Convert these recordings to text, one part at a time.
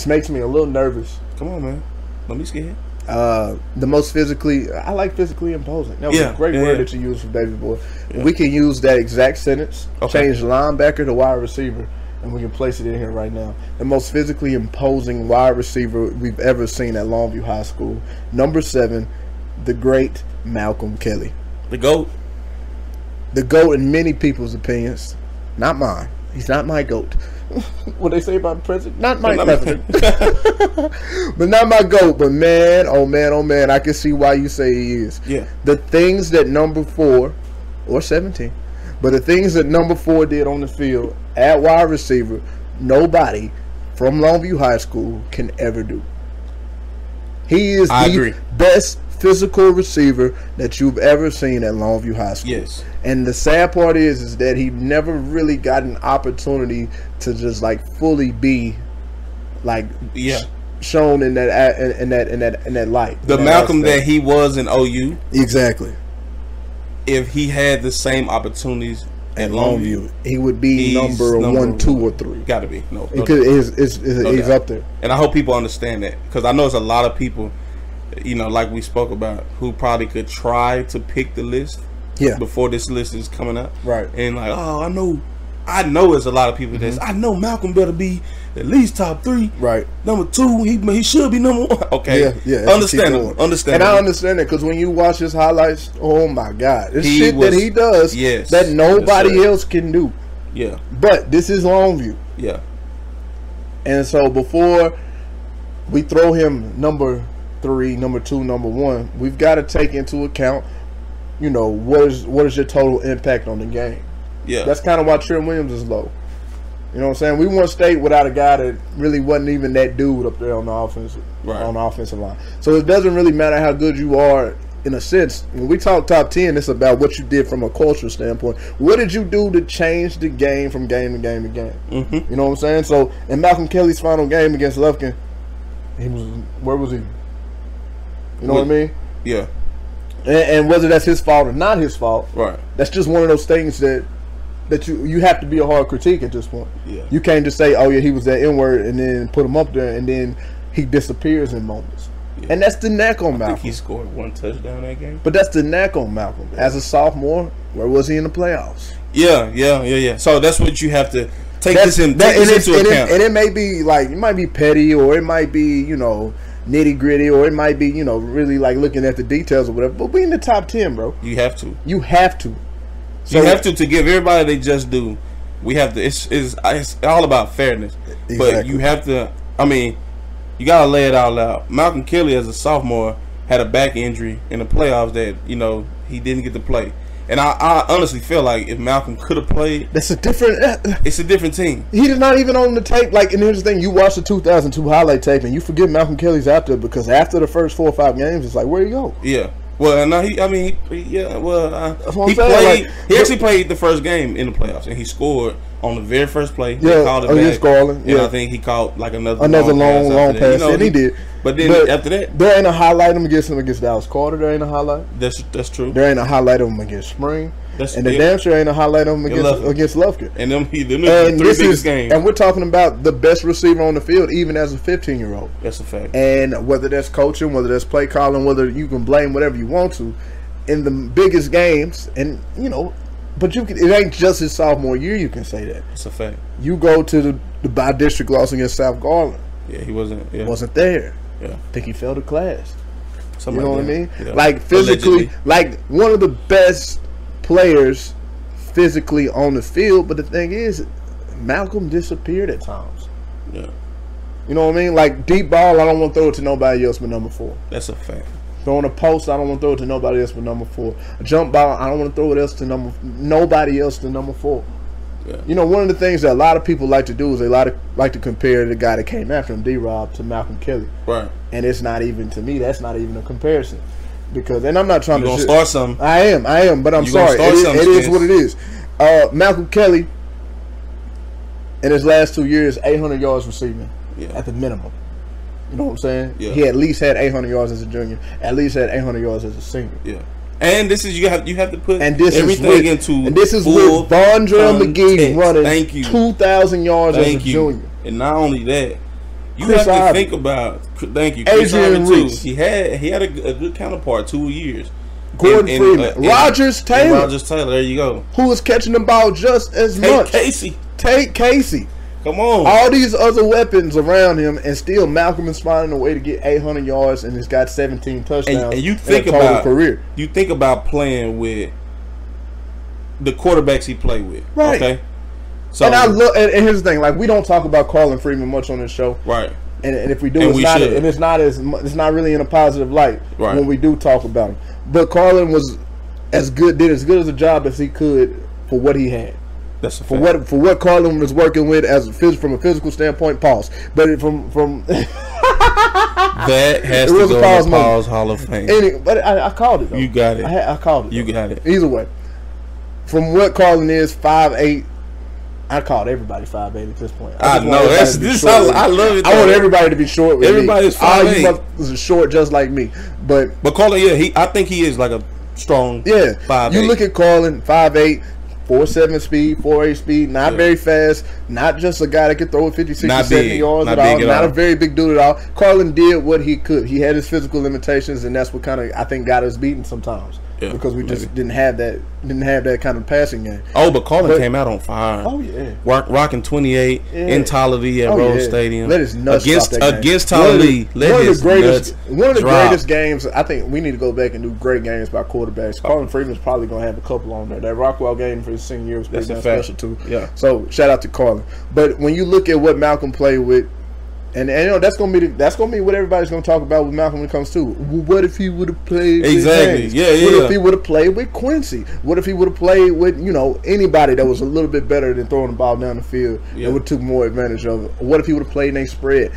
makes me a little nervous. Come on, man. Don't be scared. The most physically, I like physically imposing. That was a great word that you used for baby boy. Yeah. We can use that exact sentence, change linebacker to wide receiver, and we can place it in here right now. The most physically imposing wide receiver we've ever seen at Longview High School. Number 7, the great Malcom Kelly. The GOAT. The GOAT in many people's opinions. Not mine. He's not my GOAT. What they say about the president? Not my president. But not my GOAT. But man, oh man, I can see why you say he is. Yeah. The things that number 4 or 17, but the things that number 4 did on the field at wide receiver, nobody from Longview High School can ever do. He is the best physical receiver that you've ever seen at Longview High School. Yes. And the sad part is that he never really got an opportunity to just like fully be like shown in that light. The Malcom that he was in OU. Exactly. If he had the same opportunities at Longview, he would be number 1, 2, or 3. Got to be. No, he's up there. And I hope people understand that, because I know it's a lot of people, you know, like we spoke about, who probably could try to pick the list before this list is coming up. Right. And like, oh, I know there's a lot of people that's, I know Malcom better be at least top 3. Right. Number 2, he should be number 1. Okay. Yeah. Understandable. And I understand it, because when you watch his highlights, oh my God, it's shit that he does that nobody else can do. Yeah. But this is Longview. Yeah. And so before we throw him number 3, number 2, number 1, we've got to take into account, you know, what is your total impact on the game. Yeah. That's kind of why Trent Williams is low. You know what I'm saying? We won state without a guy that really wasn't even that dude up there on the offensive line. So it doesn't really matter how good you are. In a sense, when we talk top 10, it's about what you did from a cultural standpoint. What did you do to change the game from game to game to game? You know what I'm saying? So in Malcom Kelly's final game against Lufkin, where was he? You know what I mean? Yeah. And whether that's his fault or not his fault, right? That's just one of those things that you have to be a hard critique at this point. Yeah. You can't just say, oh yeah, he was that N-word, and then put him up there, and then he disappears in moments. Yeah. And that's the knack on Malcom. I think he scored 1 touchdown that game. But that's the knack on Malcom. Yeah. As a sophomore, where was he in the playoffs? Yeah. So that's what you have to take this into account. And it may be like, it might be petty, or it might be, you know, nitty gritty, or it might be, you know, really like looking at the details or whatever. But we in the top 10, bro. You have to. So you have to give everybody they just do. We have to. It's all about fairness. Exactly. But you have to. I mean, you gotta lay it all out. Malcom Kelly, as a sophomore, had a back injury in the playoffs that, you know, he didn't get to play. And I honestly feel like if Malcom could have played, it's a different team. He's not even on the tape. Like, and here's the thing: you watch the 2002 highlight tape, and you forget Malcom Kelly's out there, because after the first 4 or 5 games, it's like, where you go? Yeah. Well, no, he played. He actually played the first game in the playoffs, and he scored on the very first play. Yeah, called it back, scoring. And I think he caught like another long pass. You know, and he did. But then after that, there ain't a highlight of him against Dallas Carter. There ain't a highlight. That's true. There ain't a highlight of him against Spring. And the damn sure ain't a highlight of him against Lufkin. And them three biggest games. And we're talking about the best receiver on the field, even as a 15-year-old. That's a fact. And whether that's coaching, whether that's play calling, whether you can blame whatever you want to, in the biggest games, and you know, but it ain't just his sophomore year. You can say that. That's a fact. You go to the by-district loss against South Garland. Yeah, he wasn't. Yeah. Wasn't there. Yeah, I think he failed a class. Something you know like what I mean? Yeah. Like physically, like one of the best players physically on the field, but the thing is, Malcom disappeared at times. Yeah. You know what I mean? Like deep ball, I don't want to throw it to nobody else but number 4. That's a fact. Throwing a post, I don't want to throw it to nobody else but number 4. A jump ball, I don't want to throw it nobody else to number 4. Yeah. You know, one of the things that a lot of people like to do is they like to compare the guy that came after him, D-Rob, to Malcom Kelly. Right. And it's not even, to me, that's not even a comparison. Because, and I'm not trying to start something. I am, but I'm sorry. It is what it is. Malcom Kelly, in his last 2 years, 800 yards receiving at the minimum. You know what I'm saying? Yeah. He at least had 800 yards as a junior. At least had 800 yards as a senior. Yeah. And this is you have to put everything into. And this is with Vondrell McGee running 2,000 yards as a junior. And not only that, You have to think about. Thank you, Chris Adrian too. He had a good counterpart 2 years. Gordon Freeman, Rogers Taylor. There you go. Who was catching the ball just as much? Tate Casey. Come on. All these other weapons around him, and still Malcolm is finding a way to get 800 yards, and he's got 17 touchdowns. And you think in a total career. You think about playing with the quarterbacks he played with, right? Okay. So, and I look, and here's the thing: like, we don't talk about Carlin Freeman much on this show, right? And if we do, it's not really in a positive light when we do talk about him. But Carlin was did as good as a job as he could for what he had. That's a fact. For what Carlin was working with from a physical standpoint. Pause. But from that has to go in the Pause Hall of Fame. But I called it though. You got it. I called it. You got it. Either way, from what Carlin is 5'8". I called everybody 5'8" at this point. I know I love it. I want everybody to be short with Everybody's 5'8". All you motherfuckers are short just like me. But Carlin, I think he is like a strong 5'8". You look at Carlin, 5'8", 4.7 speed, 4.8 speed, not very fast, not just a guy that could throw it 50, 60, 70 yards at all, not a very big dude at all. Carlin did what he could. He had his physical limitations, and that's what kind of, I think, got us beaten sometimes. Yeah, because we just didn't have that kind of passing game. Oh, but Carlin came out on fire. Oh yeah, rocking 28 in Talladega at Rose Stadium. Let his nuts against Talladega. One of the greatest games. I think we need to go back and do great games by quarterbacks. Carlin Freeman's probably gonna have a couple on there. That Rockwell game for his senior year was pretty special too. Yeah. So shout out to Carlin. But when you look at what Malcolm played with. And that's gonna be what everybody's gonna talk about with Malcolm when it comes to what if he would have played with James? What if he would have played with Quincy? What if he would have played with anybody that was a little bit better than throwing the ball down the field and would took more advantage of it? What if he would have played in a spread?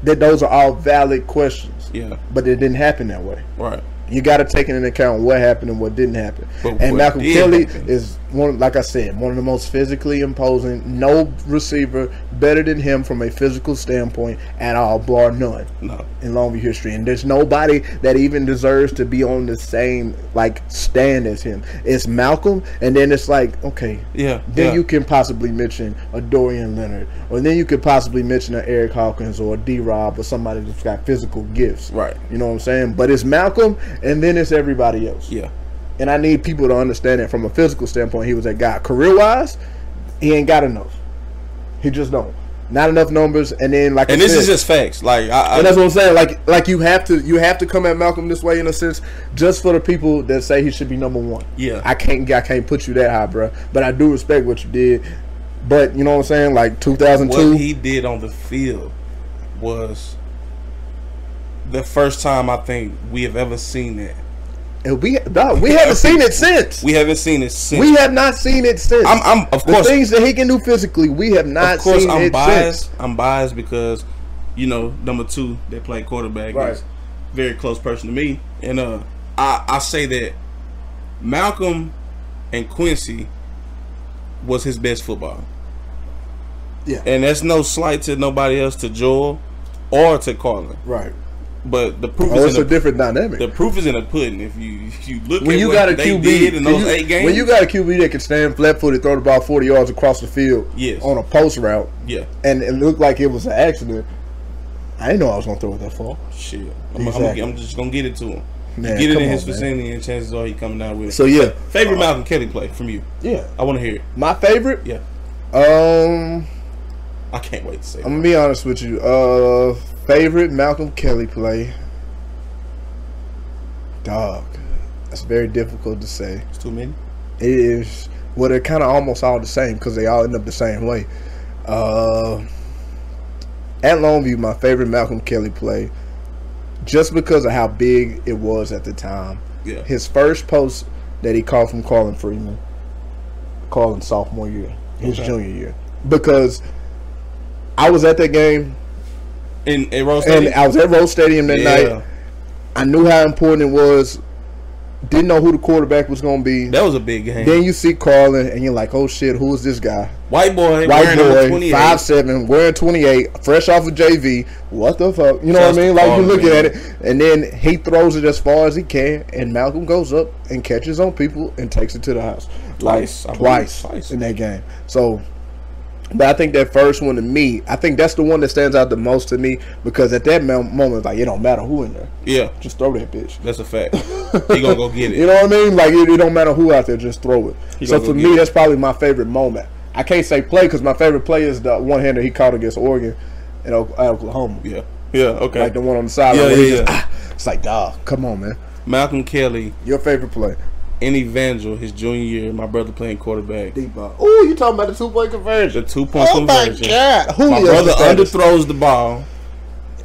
Those are all valid questions. Yeah, but it didn't happen that way. Right. You got to take into account what happened and what didn't happen. And Malcolm Kelly is like I said, one of the most physically imposing. No receiver better than him from a physical standpoint at all, bar none. No. In Longview history, and there's nobody that even deserves to be on the same stand as him. It's Malcolm, and then it's like, okay, then you can possibly mention a Dorian Leonard, or then you could possibly mention an Eric Hawkins or a D-Rob or somebody that's got physical gifts. Right. You know what I'm saying? But it's Malcolm, and then it's everybody else. Yeah. And I need people to understand that from a physical standpoint, he was that guy. Career-wise, he ain't got enough. He just don't. Not enough numbers, and then and this is just facts. And that's what I'm saying. Like you have to come at Malcolm this way in a sense, just for the people that say he should be number one. Yeah. I can't put you that high, bro. But I do respect what you did. But you know what I'm saying? Like 2002, what he did on the field was the first time I think we have ever seen that. And we haven't seen it since. We haven't seen it since. We have not seen it since. I'm of course the things that he can do physically. We have not seen it since. I'm biased because number 2 that played quarterback is a very close person to me, and I say that Malcolm and Quincy was his best football. Yeah, and that's no slight to nobody else, to Joel or to Carlin. Right. But the proof is in a different dynamic. The proof is in the pudding. If you look when at you what got a they QB, did in those 8 games. When you got a QB that can stand flat-footed, throw the ball 40 yards across the field on a post route, and it looked like it was an accident, I didn't know I was going to throw it that far. Shit. I'm just going to get it to him. Man, get it in his vicinity, and chances are he coming down with it. So, yeah. Favorite Malcolm Kelly play from you? Yeah. I want to hear it. My favorite? Yeah. I can't wait to say it. I'm going to be honest with you. Favorite Malcolm Kelly play? Dog, that's very difficult to say. It's too many. It is. Well, they're kind of almost all the same because they all end up the same way. At Longview, my favorite Malcolm Kelly play, just because of how big it was at the time. Yeah. His first post that he called from Carlin Freeman, Carlin's sophomore year, his junior year, because I was at that game in Rose Stadium. And I was at Rose Stadium that night. I knew how important it was. Didn't know who the quarterback was going to be. That was a big game. Then you see Carlin, and you're like, oh, shit, who is this guy? White boy, 5'7", wearing 28, fresh off of JV. What the fuck? You know what I mean? Like, you're looking at it, and then he throws it as far as he can, and Malcolm goes up and catches on people and takes it to the house. Twice in that game. So, But I think that first one to me, I think that's the one that stands out the most to me because at that moment, like, it don't matter who in there. Yeah. Just throw that bitch. That's a fact. He gonna go get it. You know what I mean? Like, it don't matter who out there, just throw it. So for me, that's probably my favorite moment. I can't say play because my favorite play is the one-hander he caught against Oregon in Oklahoma. Yeah. Yeah, okay. Like the one on the sideline. Yeah. It's like, dog, come on, man. Malcom Kelly. Your favorite play? In Evangel, his junior year, my brother playing quarterback. Deep ball. Oh, you talking about the 2-point conversion? The 2-point conversion. Oh, my God. My brother underthrows the ball.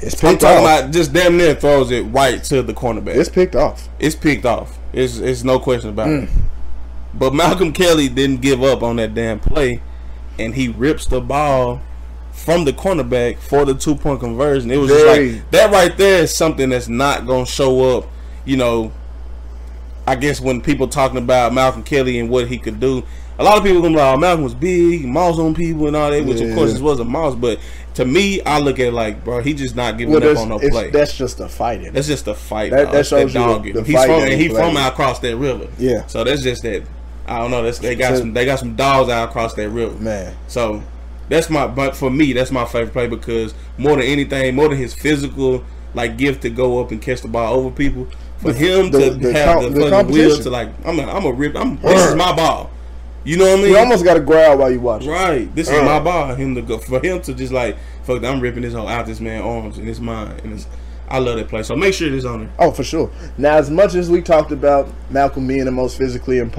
It's picked I'm talking off. about just damn near throws it right to the cornerback. It's picked off. It's picked off. It's no question about it. But Malcom Kelly didn't give up on that damn play, and he rips the ball from the cornerback for the 2-point conversion. It was just like that right there is something that's not gonna show up, you know. I guess when people talking about Malcom Kelly and what he could do, a lot of people gonna be like, oh, Malcolm was big, mouse on people and all that, which of course this was a mouse. But to me, I look at it like, bro, he just not giving up on no play. That's just a fighting. That's just a fight. That shows that you he's from out across that river. Yeah. So that's just that. I don't know. They got some dogs out across that river. Man. So but for me, that's my favorite play because more than anything, more than his physical like gift to go up and catch the ball over people. For him to have the will to like, I'm a rip. This is my ball. You know what I mean? You almost got to growl while you watch. Right. This is my ball. For him to just like, fuck, I'm ripping this whole out this man's arms and it's mine. And I love that play. So make sure it is on there. Oh, for sure. Now, as much as we talked about Malcolm being the most physically imposing